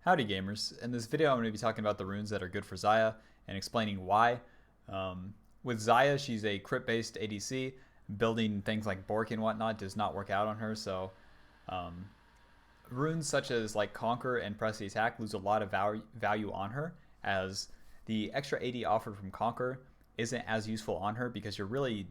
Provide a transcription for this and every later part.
Howdy gamers. In this video I'm going to be talking about the runes that are good for Xayah and explaining why. With Xayah, she's a crit based ADC. Building things like Bork and whatnot does not work out on her, so runes such as like Conquer and Press the Attack lose a lot of value on her, as the extra AD offered from Conquer isn't as useful on her because you're really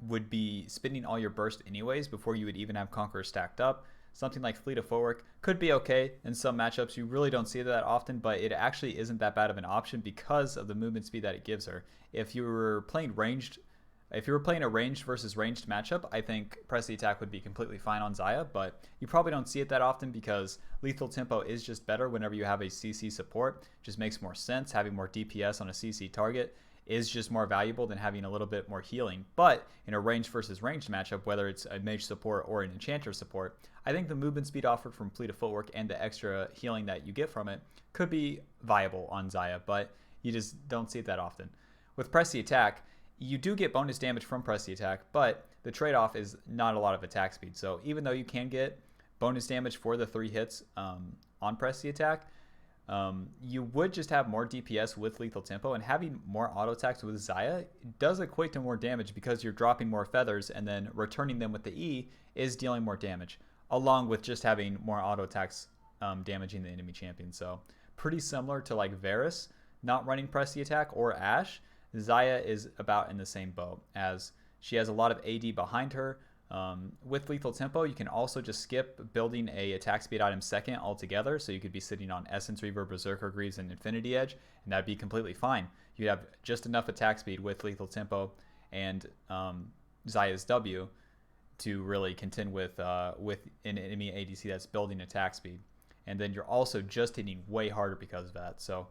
would be spending all your burst anyways before you would even have Conqueror stacked up. Something like Fleet of Footwork could be okay in some matchups. You really don't see that often, but it actually isn't that bad of an option because of the movement speed that it gives her. If you were playing a ranged versus ranged matchup, I think Press the Attack would be completely fine on Xayah, but you probably don't see it that often because lethal tempo is just better whenever you have a CC support. It just makes more sense. Having more DPS on a CC target is just more valuable than having a little bit more healing. But in a ranged versus ranged matchup, whether it's a mage support or an enchanter support, I think the movement speed offered from Fleet of Footwork and the extra healing that you get from it could be viable on Xayah, but you just don't see it that often. With Press the Attack, you do get bonus damage from Press the Attack, but the trade-off is not a lot of attack speed. So even though you can get bonus damage for the 3 hits on Press the Attack, you would just have more DPS with lethal tempo, and having more auto attacks with Xayah does equate to more damage because you're dropping more feathers and then returning them with the E is dealing more damage, along with just having more auto attacks damaging the enemy champion. So pretty similar to like Varus not running Press the Attack or Ashe. Xayah is about in the same boat, as she has a lot of AD behind her. With lethal tempo, you can also just skip building a attack speed item second altogether, so you could be sitting on Essence Reaver, Berserker Greaves, and Infinity Edge, and that'd be completely fine. You'd have just enough attack speed with lethal tempo and Xayah's W to really contend with an enemy ADC that's building attack speed, and then you're also just hitting way harder because of that. So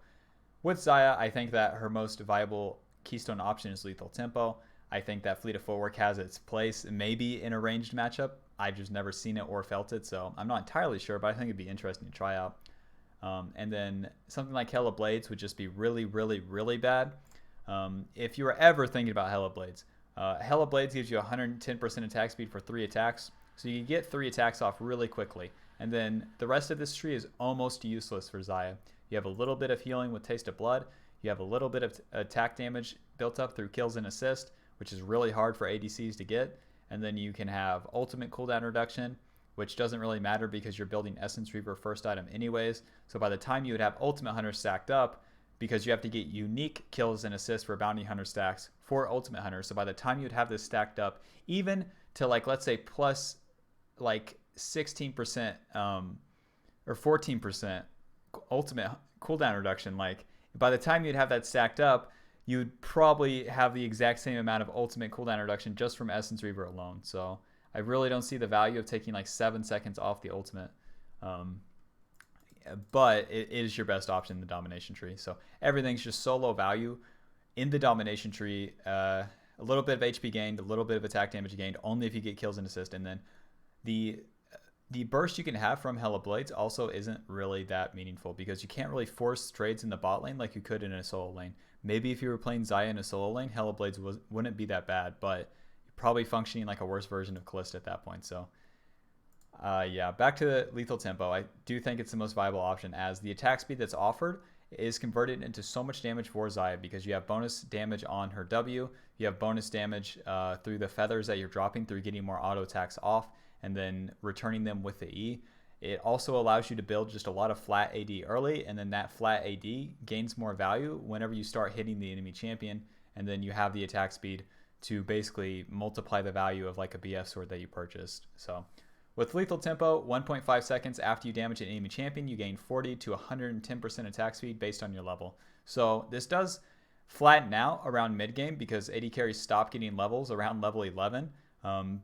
with Xayah, I think that her most viable keystone option is lethal tempo. I think that Fleet of Footwork has its place, maybe in a ranged matchup. I've just never seen it or felt it, so I'm not entirely sure, but I think it'd be interesting to try out. And then something like Hella Blades would just be really, really, really bad. If you were ever thinking about Hella Blades gives you 110% attack speed for 3 attacks, so you can get 3 attacks off really quickly. And then the rest of this tree is almost useless for Xayah. You have a little bit of healing with Taste of Blood. You have a little bit of attack damage built up through kills and assist, which is really hard for ADCs to get. And then you can have ultimate cooldown reduction, which doesn't really matter because you're building Essence Reaver first item anyways. So by the time you would have Ultimate Hunter stacked up, because you have to get unique kills and assists for Bounty Hunter stacks for Ultimate Hunter. So by the time you'd have this stacked up, even to like, let's say plus like 16% or 14% ultimate cooldown reduction, like by the time you'd have that stacked up, you'd probably have the exact same amount of ultimate cooldown reduction just from Essence Reaver alone. So I really don't see the value of taking like 7 seconds off the ultimate. But it is your best option in the Domination tree. So everything's just so low value in the Domination tree. A little bit of HP gained, a little bit of attack damage gained, only if you get kills and assist. And then the burst you can have from Hella Blades also isn't really that meaningful because you can't really force trades in the bot lane like you could in a solo lane. Maybe if you were playing Xayah in a solo lane, Hella Blades wouldn't be that bad, but you're probably functioning like a worse version of Kalista at that point. So yeah, back to the lethal tempo. I do think it's the most viable option, as the attack speed that's offered is converted into so much damage for Xayah because you have bonus damage on her W, you have bonus damage through the feathers that you're dropping through getting more auto attacks off and then returning them with the E. It also allows you to build just a lot of flat AD early, and then that flat AD gains more value whenever you start hitting the enemy champion, and then you have the attack speed to basically multiply the value of like a BF sword that you purchased. So with lethal tempo, 1.5 seconds after you damage an enemy champion, you gain 40 to 110% attack speed based on your level. So this does flatten out around mid game because AD carries stop getting levels around level 11.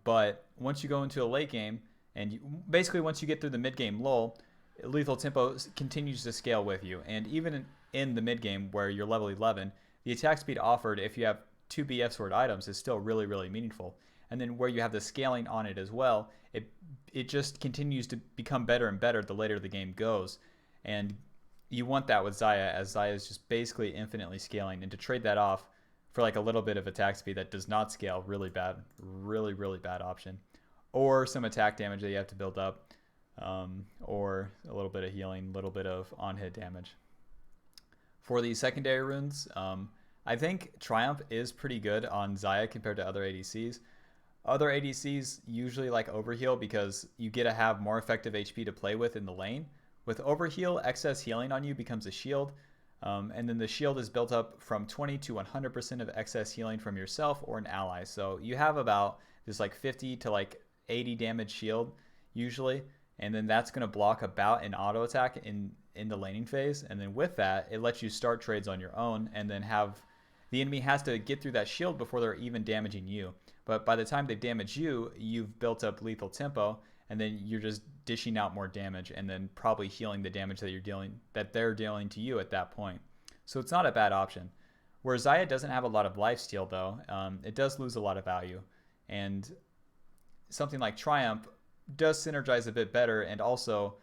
But once you go into a late game, and basically once you get through the mid game lull, lethal tempo continues to scale with you. And even in the mid game where you're level 11, the attack speed offered if you have 2 BF sword items is still really, really meaningful. And then where you have the scaling on it as well, it just continues to become better and better the later the game goes. And you want that with Xayah, as Xayah is just basically infinitely scaling. And to trade that off for like a little bit of attack speed that does not scale, really bad, really, really bad option. Or some attack damage that you have to build up. or a little bit of healing, a little bit of on-hit damage. For the secondary runes, I think Triumph is pretty good on Xayah compared to other ADCs. Other ADCs usually like Overheal because you get to have more effective HP to play with in the lane. With Overheal, excess healing on you becomes a shield, and then the shield is built up from 20 to 100% of excess healing from yourself or an ally. So you have about this like 50 to like 80 damage shield usually, and then that's going to block about an auto attack in the laning phase. And then with that, it lets you start trades on your own, and then have the enemy has to get through that shield before they're even damaging you. But by the time they damage you, you've built up lethal tempo, and then you're just dishing out more damage, and then probably healing the damage that they're dealing to you at that point. So it's not a bad option. Where Xayah doesn't have a lot of lifesteal though, it does lose a lot of value, and something like Triumph does synergize a bit better. And also,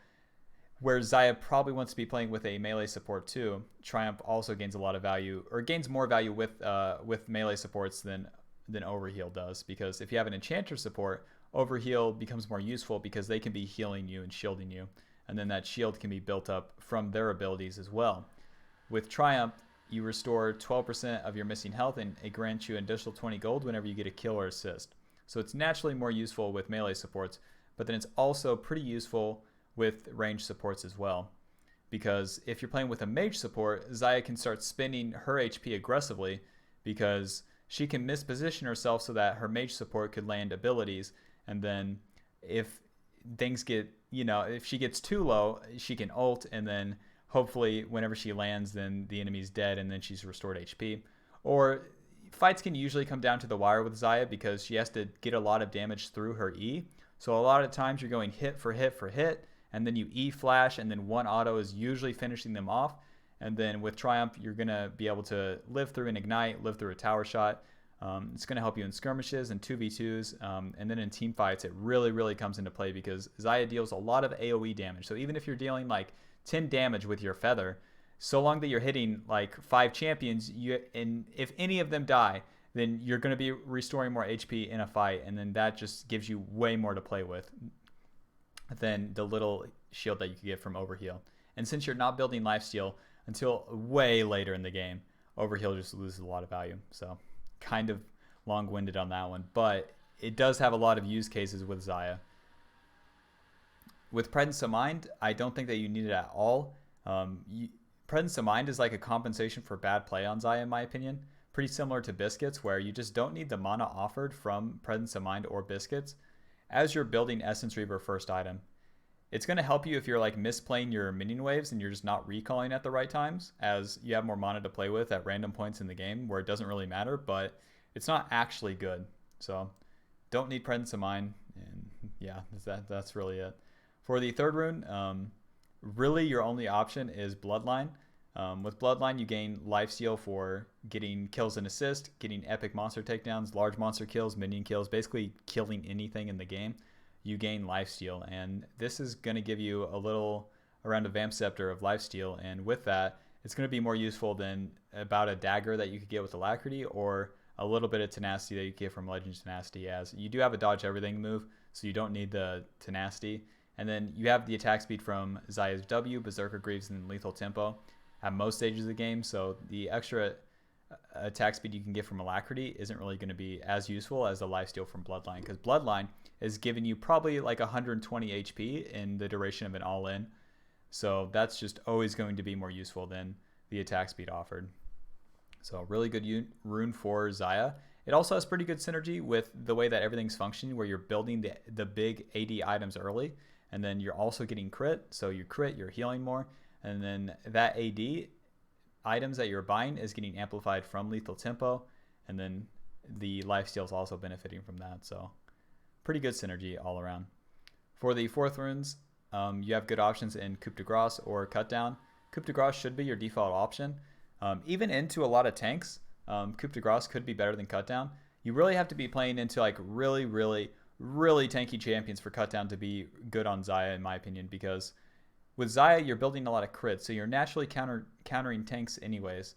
where Xayah probably wants to be playing with a melee support too, Triumph also gains a lot of value, or gains more value with melee supports than Overheal does, because if you have an enchanter support, Overheal becomes more useful because they can be healing you and shielding you, and then that shield can be built up from their abilities as well. With Triumph, you restore 12% of your missing health, and it grants you an additional 20 gold whenever you get a kill or assist. So it's naturally more useful with melee supports, but then it's also pretty useful with range supports as well. Because if you're playing with a mage support, Xayah can start spending her HP aggressively, because she can misposition herself so that her mage support could land abilities, and then if things get, if she gets too low, she can ult, and then hopefully whenever she lands, then the enemy's dead and then she's restored HP. Or fights can usually come down to the wire with Xayah because she has to get a lot of damage through her E. So a lot of times you're going hit for hit for hit, and then you E flash, and then one auto is usually finishing them off. And then with Triumph, you're going to be able to live through an ignite, live through a tower shot. It's going to help you in skirmishes and 2v2s, and then in team fights, it really comes into play because Xayah deals a lot of AoE damage. So even if you're dealing like 10 damage with your feather, so long that you're hitting like 5 champions, and if any of them die, then you're going to be restoring more HP in a fight, and then that just gives you way more to play with than the little shield that you could get from Overheal. And since you're not building lifesteal until way later in the game, Overheal just loses a lot of value. So kind of long-winded on that one, but it does have a lot of use cases with Xayah. With Presence of Mind, I don't think that you need it at all. Presence of Mind is like a compensation for bad play on Xayah, in my opinion. Pretty similar to Biscuits, where you just don't need the mana offered from Presence of Mind or Biscuits as you're building Essence Reaver first item. It's going to help you if you're like misplaying your minion waves and you're just not recalling at the right times, as you have more mana to play with at random points in the game where it doesn't really matter, but it's not actually good. So don't need Presence of Mind, and yeah, that's really it. For the third rune, really your only option is Bloodline. With Bloodline, you gain lifesteal for getting kills and assist, getting epic monster takedowns, large monster kills, minion kills, basically killing anything in the game. You gain lifesteal, and this is going to give you around a Vamp Scepter of lifesteal, and with that, it's going to be more useful than about a dagger that you could get with Alacrity, or a little bit of tenacity that you get from Legends Tenacity, as you do have a dodge everything move, so you don't need the tenacity. And then you have the attack speed from Xayah's W, Berserker Greaves, and Lethal Tempo at most stages of the game, so the extra attack speed you can get from Alacrity isn't really going to be as useful as the lifesteal from Bloodline, because Bloodline is giving you probably like 120 HP in the duration of an all-in, so that's just always going to be more useful than the attack speed offered. So really good rune for Xayah. It also has pretty good synergy with the way that everything's functioning, where you're building the big AD items early, and then you're also getting crit, so you crit, you're healing more, and then that AD items that you're buying is getting amplified from Lethal Tempo, and then the lifesteal is also benefiting from that. So pretty good synergy all around. For the fourth runes, you have good options in Coup de Grace or Cut Down. Coup de Grace should be your default option. Even into a lot of tanks, Coup de Grace could be better than Cut Down. You really have to be playing into like really tanky champions for Cut Down to be good on Xayah, in my opinion, because with Xayah, you're building a lot of crits, so you're naturally countering tanks anyways.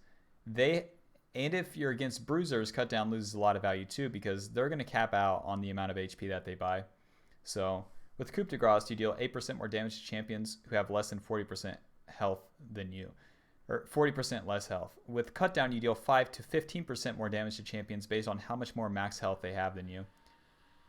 And if you're against bruisers, Cut Down loses a lot of value too, because they're going to cap out on the amount of HP that they buy. So With Coup de Grace, you deal 8% more damage to champions who have less than 40% health than you, or 40% less health. With Cut Down, you deal 5 to 15% more damage to champions based on how much more max health they have than you.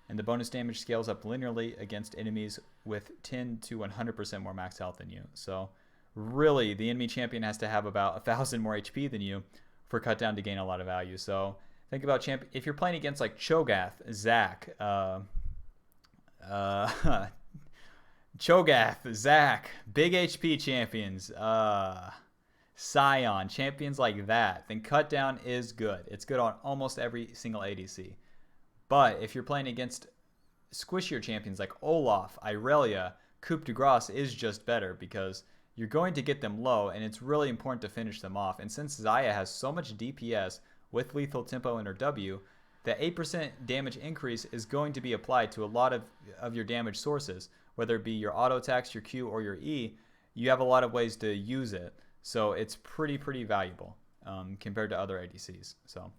And the bonus damage scales up linearly against enemies with 10 to 100% more max health than you. So really, the enemy champion has to have about 1,000 more HP than you for Cut Down to gain a lot of value. So think about if you're playing against like Cho'Gath, Zac, Cho'Gath, Zac, big HP champions, Sion, champions like that, then Cut Down is good. It's good on almost every single ADC. But if you're playing against squishier champions like Olaf, Irelia, Coup de Grace is just better because you're going to get them low, and it's really important to finish them off. And since Xayah has so much DPS with lethal tempo in her W, that 8% damage increase is going to be applied to a lot of your damage sources, whether it be your auto attacks, your Q, or your E. You have a lot of ways to use it, so it's pretty valuable compared to other ADCs. So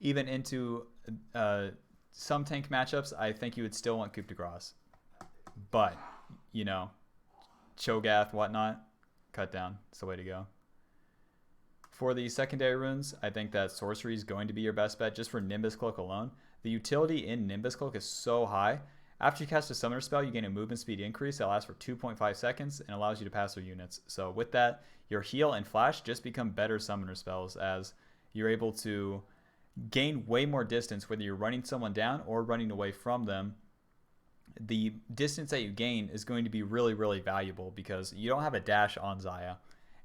even into some tank matchups, I think you would still want Coup de Grace. But, you know, Cho'Gath, whatnot, Cut Down. It's the way to go. For the secondary runes, I think that Sorcery is going to be your best bet just for Nimbus Cloak alone. The utility in Nimbus Cloak is so high. After you cast a summoner spell, you gain a movement speed increase that lasts for 2.5 seconds and allows you to pass through units. So with that, your heal and flash just become better summoner spells as you're able to gain way more distance whether you're running someone down or running away from them. The distance that you gain is going to be really valuable because you don't have a dash on Xayah.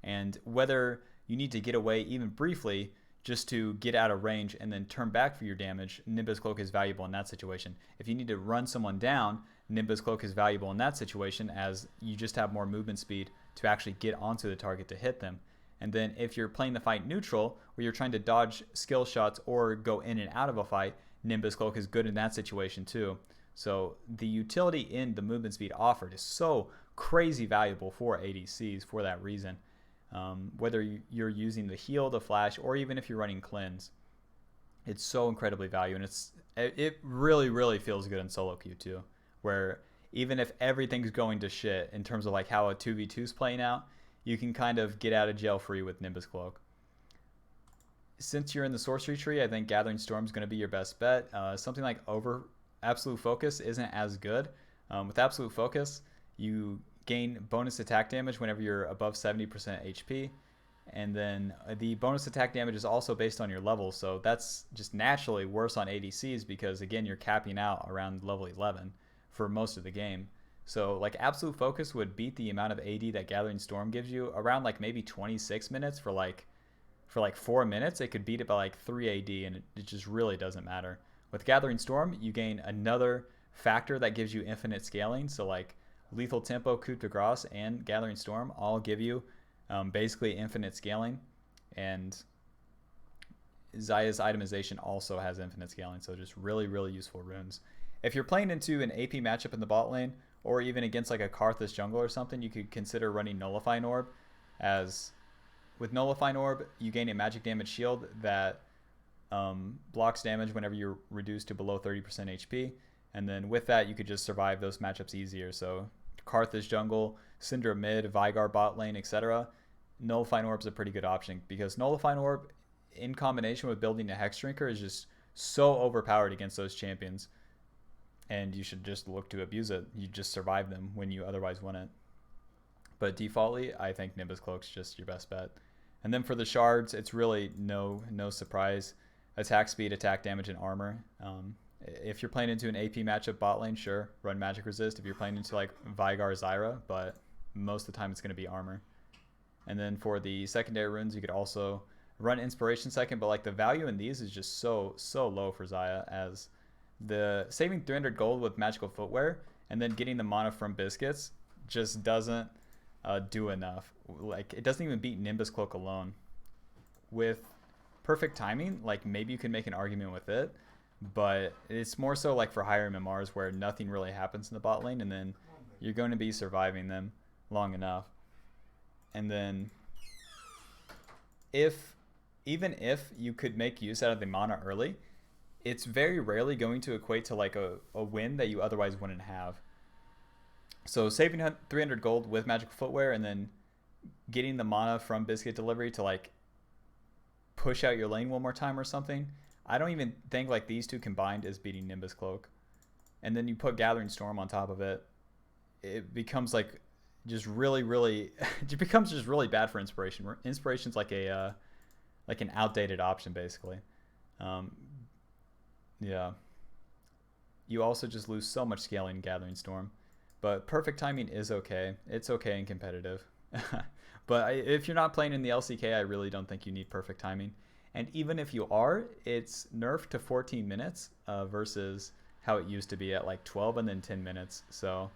And whether you need to get away even briefly just to get out of range and then turn back for your damage, Nimbus Cloak is valuable in that situation. If you need to run someone down, Nimbus Cloak is valuable in that situation as you just have more movement speed to actually get onto the target to hit them. And then if you're playing the fight neutral, where you're trying to dodge skill shots or go in and out of a fight, Nimbus Cloak is good in that situation too. So the utility in the movement speed offered is so crazy valuable for ADCs for that reason. Whether you're using the heal, the flash, or even if you're running cleanse, it's so incredibly valuable, and it really feels good in solo queue too, where even if everything's going to shit in terms of like how a 2v2 is playing out, you can kind of get out of jail free with Nimbus Cloak. Since you're in the sorcery tree, I think Gathering Storm is going to be your best bet. Something like Absolute Focus isn't as good. With Absolute Focus, you gain bonus attack damage whenever you're above 70% HP, and then the bonus attack damage is also based on your level, so that's just naturally worse on ADCs because again you're capping out around level 11 for most of the game. So like Absolute Focus would beat the amount of AD that Gathering Storm gives you around like maybe 26 minutes for like 4 minutes. It could beat it by like 3 AD, and it just really doesn't matter. With Gathering Storm, you gain another factor that gives you infinite scaling, so like Lethal Tempo, Coup de Grace, and Gathering Storm all give you basically infinite scaling, and Xayah's itemization also has infinite scaling, so just really useful runes. If you're playing into an AP matchup in the bot lane, or even against like a Karthus jungle or something, you could consider running Nullifying Orb, as with Nullifying Orb, you gain a magic damage shield that blocks damage whenever you're reduced to below 30% HP, and then with that, you could just survive those matchups easier. So Karthus jungle, Syndra mid, Veigar bot lane, etc. Nullifying Orb is a pretty good option because Nullifying Orb, in combination with building a Hex Drinker, is just so overpowered against those champions, and you should just look to abuse it. You just survive them when you otherwise wouldn't. But defaultly, I think Nimbus Cloak's just your best bet. And then for the shards, it's really no surprise. Attack speed, attack damage, and armor. If you're playing into an AP matchup bot lane, sure, run Magic Resist. If you're playing into like Veigar, Zyra, but most of the time it's going to be armor. And then for the secondary runes, you could also run Inspiration second, but like the value in these is just so low for Xayah, as the saving 300 gold with magical footwear and then getting the mana from biscuits just doesn't do enough. Like it doesn't even beat Nimbus Cloak alone. With perfect timing, like maybe you can make an argument with it, but it's more so like for higher MMRs where nothing really happens in the bot lane, and then you're going to be surviving them long enough. And then even if you could make use out of the mana early, it's very rarely going to equate to like a win that you otherwise wouldn't have. So saving 300 gold with magical footwear and then getting the mana from biscuit delivery to like push out your lane one more time or something. I don't even think like these two combined is beating Nimbus Cloak. And then you put Gathering Storm on top of it. It becomes like just really it becomes just really bad for inspiration. Inspiration's like a like an outdated option basically. Um, yeah. You also just lose so much scaling in Gathering Storm. But perfect timing is okay. It's okay in competitive. But if you're not playing in the LCK, I really don't think you need perfect timing. And even if you are, it's nerfed to 14 minutes versus how it used to be at like 12 and then 10 minutes. So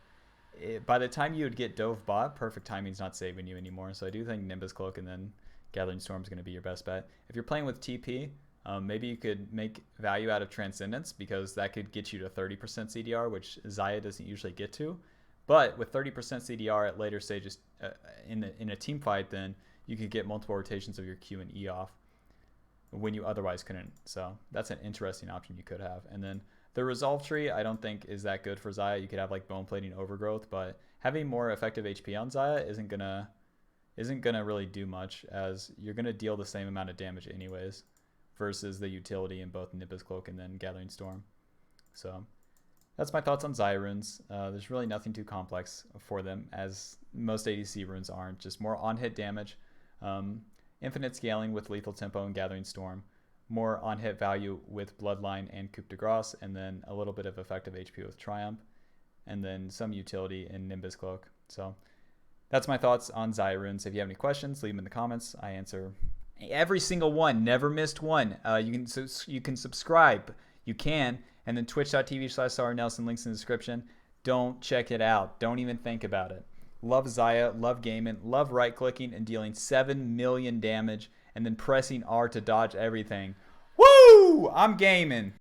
by the time you would get Dove bot, perfect timing's not saving you anymore. So I do think Nimbus Cloak and then Gathering Storm is going to be your best bet. If you're playing with TP, maybe you could make value out of Transcendence because that could get you to 30% CDR, which Xayah doesn't usually get to. But with 30% CDR at later stages in a team fight, then you could get multiple rotations of your Q and E off when you otherwise couldn't. So that's an interesting option you could have. And then the Resolve tree, I don't think is that good for Xayah. You could have like Bone Plating Overgrowth, but having more effective HP on Xayah isn't gonna really do much, as you're gonna deal the same amount of damage anyways, versus the utility in both Nimbus Cloak and then Gathering Storm. So that's my thoughts on Xayah runes. There's really nothing too complex for them, as most ADC runes aren't. Just more on-hit damage, infinite scaling with Lethal Tempo and Gathering Storm, more on-hit value with Bloodline and Coup de Grace, and then a little bit of effective HP with Triumph, and then some utility in Nimbus Cloak. So that's my thoughts on Xayah runes. If you have any questions, leave them in the comments. I answer every single one. Never missed one. You can subscribe. You can. And then twitch.tv/SarNelson, links in the description. Don't check it out. Don't even think about it. Love Xayah, love gaming, love right-clicking and dealing 7 million damage and then pressing R to dodge everything. Woo! I'm gaming.